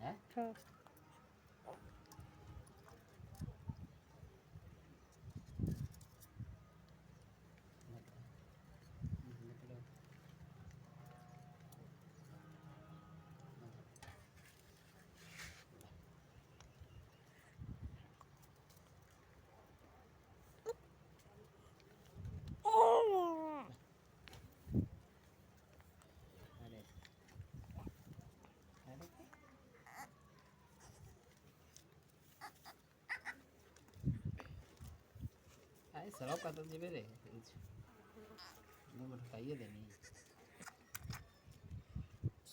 হ্যাঁ সরব কত দিবে রে খাইয়ে দেনি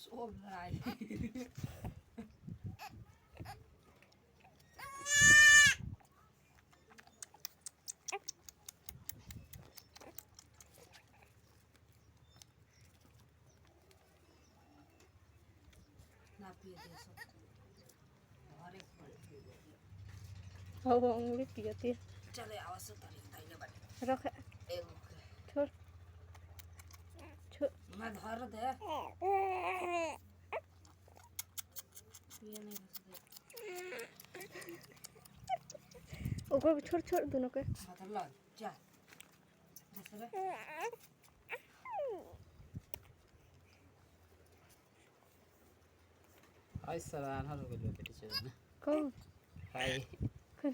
সব নাই না পিয়ে দিয়েছো ঘরে हो उंगली पियती चले आवाज तारी ताइले बाटे रख छोड़ छोड़ मैं धर दे पिए नहीं ओको छोड़ छोड़ दोनों के मतलब लग जा जैसे आई सराहना हो गई बेटी चल ना कौन हाय कौन